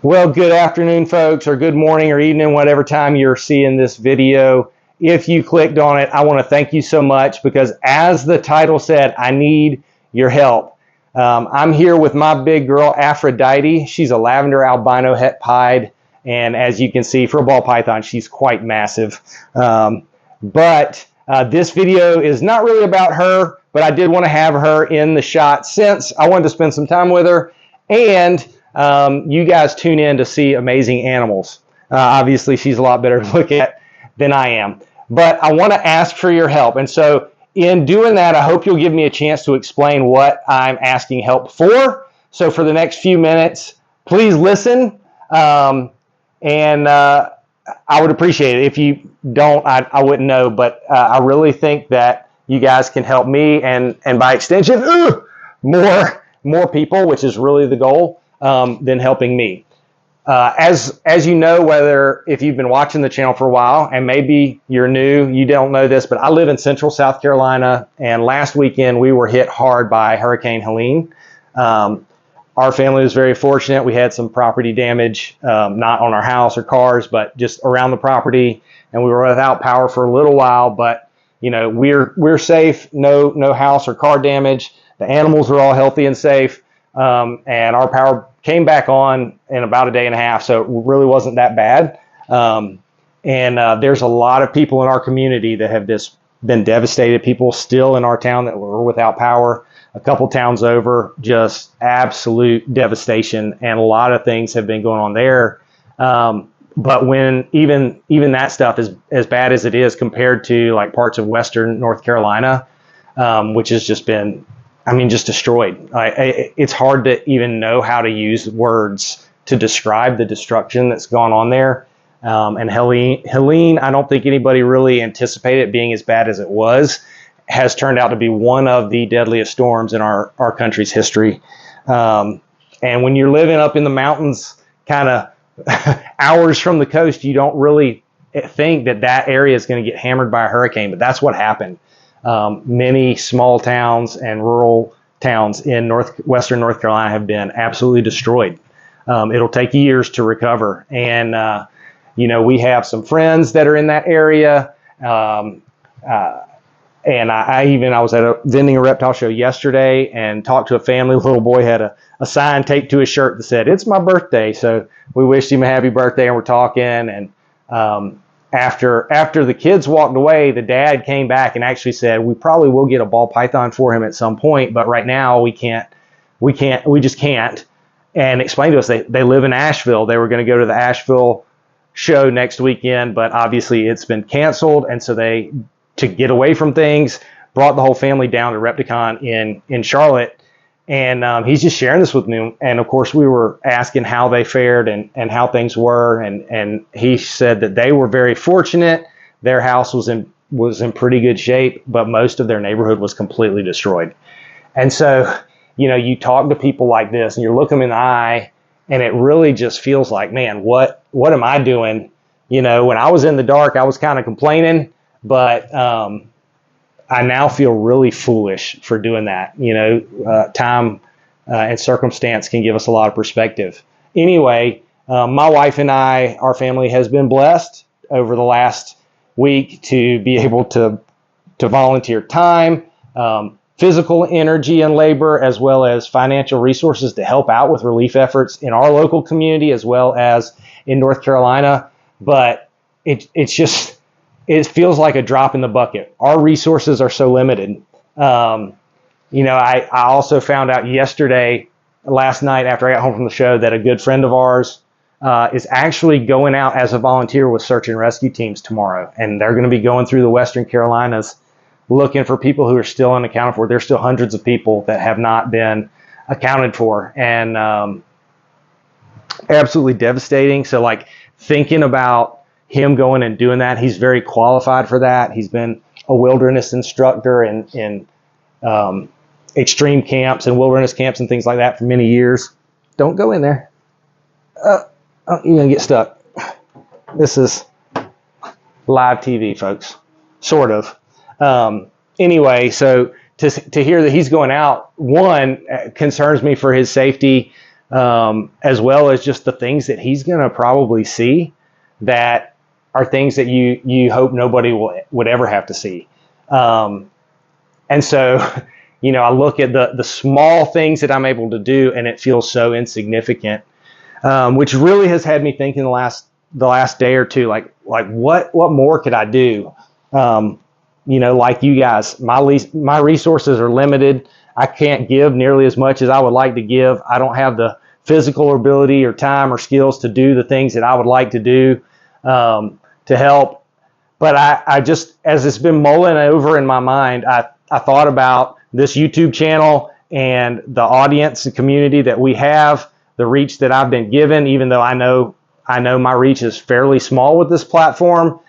Well, good afternoon, folks, or good morning or evening, whatever time you're seeing this video. If you clicked on it, I want to thank you so much because as the title said, I need your help. I'm here with my big girl, Aphrodite. She's a lavender albino het pied, and as you can see, for a ball python, she's quite massive. But this video is not really about her, but I did want to have her in the shot since I wanted to spend some time with her, and you guys tune in to see amazing animals. Obviously, she's a lot better to look at than I am. But I want to ask for your help. And so in doing that, I hope you'll give me a chance to explain what I'm asking help for. So for the next few minutes, please listen. I would appreciate it. If you don't, I wouldn't know. But I really think that you guys can help me and by extension, more people, which is really the goal. Than helping me. As you know, if you've been watching the channel for a while, and maybe you're new, you don't know this, but I live in central South Carolina, and last weekend we were hit hard by Hurricane Helene. Our family was very fortunate. We had some property damage, not on our house or cars, but just around the property, and we were without power for a little while, but you know, we're safe, no house or car damage. The animals are all healthy and safe. And our power came back on in about a day and a half, so it really wasn't that bad. There's a lot of people in our community that have just been devastated. People still in our town that were without power. A couple towns over, just absolute devastation, and a lot of things have been going on there. But when even that stuff is as bad as it is compared to like parts of Western North Carolina, which has just been, just destroyed. It's hard to even know how to use words to describe the destruction that's gone on there. And Helene, I don't think anybody really anticipated it being as bad as it was, has turned out to be one of the deadliest storms in our country's history. And when you're living up in the mountains, kind of hours from the coast, you don't really think that area is going to get hammered by a hurricane, but that's what happened. Many small towns and rural towns in western North Carolina have been absolutely destroyed. It'll take years to recover. And, we have some friends that are in that area. And I was at vending a reptile show yesterday and talked to a family. The little boy had a sign taped to his shirt that said, "It's my birthday." So we wished him a happy birthday, and we're talking. And, after the kids walked away, the dad came back and actually said, "We probably will get a ball python for him at some point, but right now we just can't." And explained to us they live in Asheville. They were going to go to the Asheville show next weekend, but obviously it's been canceled. And so they, to get away from things, brought the whole family down to Repticon in Charlotte. And he's just sharing this with me. And of course, we were asking how they fared and how things were. And he said that they were very fortunate. Their house was in pretty good shape, but most of their neighborhood was completely destroyed. And so, you talk to people like this and you look them in the eye, and it really just feels like, man, what am I doing? When I was in the dark, I was kind of complaining, but I now feel really foolish for doing that. Time and circumstance can give us a lot of perspective. Anyway, my wife and I, our family has been blessed over the last week to be able to volunteer time, physical energy and labor, as well as financial resources to help out with relief efforts in our local community as well as in North Carolina. But it feels like a drop in the bucket. Our resources are so limited. I also found out last night after I got home from the show, that a good friend of ours is actually going out as a volunteer with search and rescue teams tomorrow. And they're going to be going through the Western Carolinas looking for people who are still unaccounted for. There's still hundreds of people that have not been accounted for. And absolutely devastating. So thinking about him going and doing that, he's very qualified for that. He's been a wilderness instructor in extreme camps and wilderness camps and things like that for many years. Don't go in there. You're going to get stuck. This is live TV, folks. Sort of. Anyway, so to hear that he's going out, one, concerns me for his safety. as well as just the things that he's going to probably see that are things that you hope nobody would ever have to see. And so, I look at the small things that I'm able to do, and it feels so insignificant, which really has had me thinking the last day or two, like what more could I do? Like you guys, my resources are limited. I can't give nearly as much as I would like to give. I don't have the physical ability or time or skills to do the things that I would like to do to help. But I just, as it's been mulling over in my mind, I thought about this YouTube channel and the audience and community that we have, the reach that I've been given, even though I know my reach is fairly small with this platform.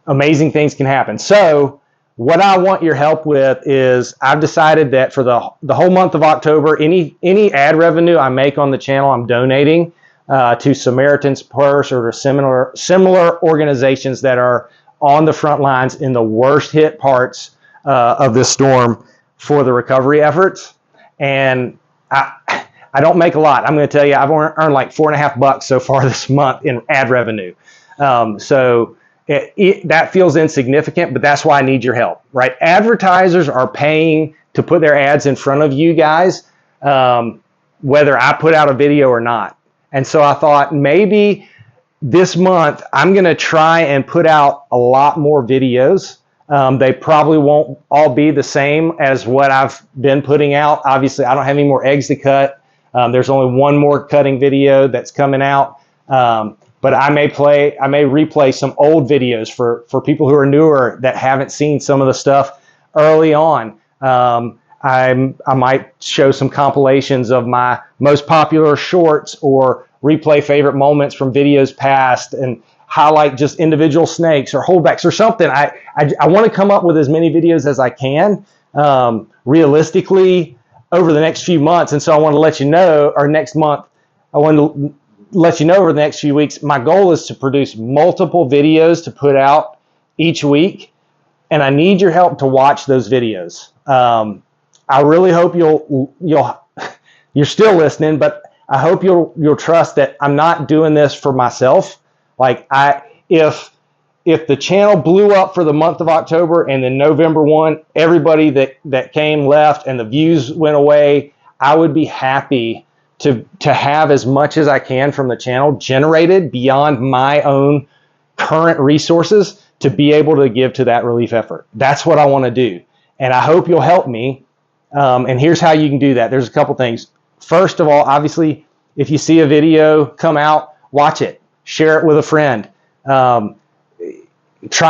Amazing things can happen. So what I want your help with is I've decided that for the whole month of October, any ad revenue I make on the channel, I'm donating to Samaritan's Purse or to similar organizations that are on the front lines in the worst hit parts of this storm for the recovery efforts. And I don't make a lot. I'm going to tell you, I've earned like $4.50 so far this month in ad revenue. So that feels insignificant, but that's why I need your help, right? Advertisers are paying to put their ads in front of you guys, whether I put out a video or not. And so I thought maybe this month I'm going to try and put out a lot more videos. They probably won't all be the same as what I've been putting out. Obviously, I don't have any more eggs to cut. There's only one more cutting video that's coming out. But I may replay some old videos for people who are newer that haven't seen some of the stuff early on. I might show some compilations of my most popular shorts or replay favorite moments from videos past and highlight just individual snakes or holdbacks or something. I want to come up with as many videos as I can realistically over the next few months. And so I want to let you know, or next month, I want to let you know over the next few weeks, my goal is to produce multiple videos to put out each week. And I need your help to watch those videos. I really hope you're still listening, but I hope you'll trust that I'm not doing this for myself. Like if the channel blew up for the month of October and then November 1, everybody that came left and the views went away, I would be happy to have as much as I can from the channel generated beyond my own current resources to be able to give to that relief effort. That's what I want to do. And I hope you'll help me. And here's how you can do that. There's a couple things. First of all, obviously, if you see a video come out, watch it. Share it with a friend. Try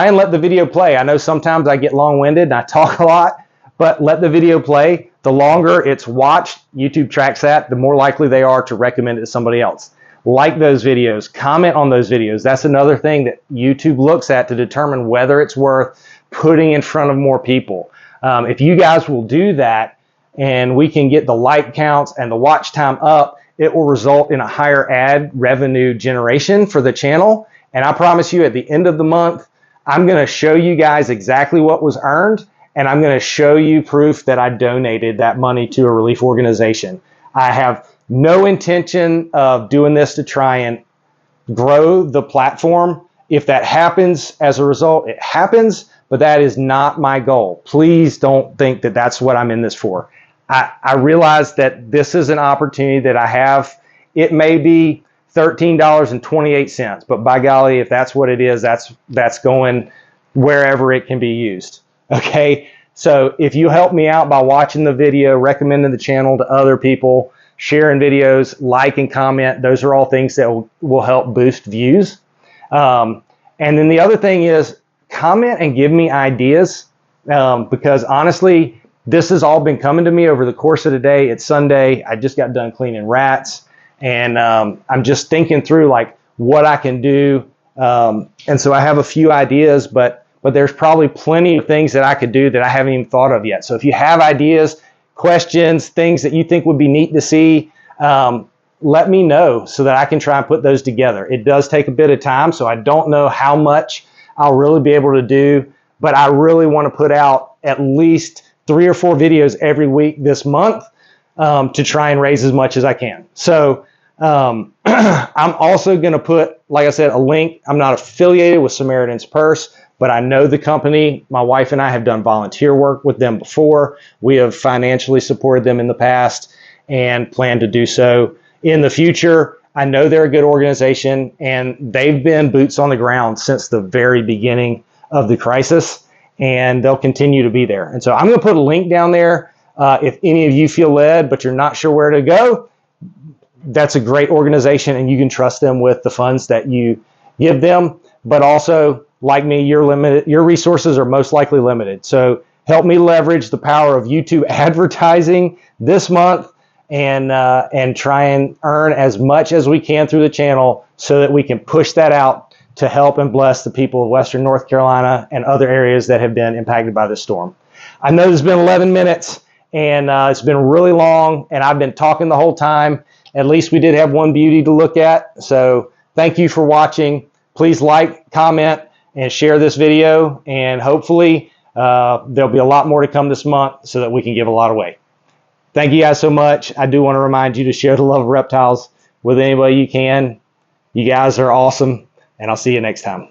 and let the video play. I know sometimes I get long-winded and I talk a lot, but let the video play. The longer it's watched, YouTube tracks that, the more likely they are to recommend it to somebody else. Like those videos, comment on those videos. That's another thing that YouTube looks at to determine whether it's worth putting in front of more people. If you guys will do that and we can get the like counts and the watch time up, it will result in a higher ad revenue generation for the channel. And I promise you at the end of the month, I'm going to show you guys exactly what was earned. And I'm going to show you proof that I donated that money to a relief organization. I have no intention of doing this to try and grow the platform. If that happens as a result, it happens, but that is not my goal. Please don't think that that's what I'm in this for. I realize that this is an opportunity that I have. It may be $13.28, but by golly, if that's what it is, that's going wherever it can be used. Okay, so if you help me out by watching the video, recommending the channel to other people, sharing videos, like and comment, those are all things that will help boost views. And then the other thing is comment and give me ideas because honestly, this has all been coming to me over the course of the day. It's Sunday. I just got done cleaning rats and I'm just thinking through like what I can do. And so I have a few ideas, but there's probably plenty of things that I could do that I haven't even thought of yet. So if you have ideas, questions, things that you think would be neat to see, let me know so that I can try and put those together. It does take a bit of time, so I don't know how much I'll really be able to do, but I really want to put out at least 3 or 4 videos every week this month. to try and raise as much as I can. So I'm also going to put, like I said, a link. I'm not affiliated with Samaritan's Purse, but I know the company. My wife and I have done volunteer work with them before. We have financially supported them in the past and plan to do so in the future. I know they're a good organization, and they've been boots on the ground since the very beginning of the crisis, and they'll continue to be there. And so I'm going to put a link down there. If any of you feel led, but you're not sure where to go, that's a great organization, and you can trust them with the funds that you give them. But also, like me, you're limited. Your resources are most likely limited. So help me leverage the power of YouTube advertising this month, and try and earn as much as we can through the channel so that we can push that out to help and bless the people of Western North Carolina and other areas that have been impacted by this storm. I know there's been 11 minutes, and it's been really long, and I've been talking the whole time. At least we did have one beauty to look at. So thank you for watching. Please like, comment, and share this video, and hopefully there'll be a lot more to come this month so that we can give a lot away. Thank you guys so much. I do want to remind you to share the love of reptiles with anybody you can. You guys are awesome, and I'll see you next time.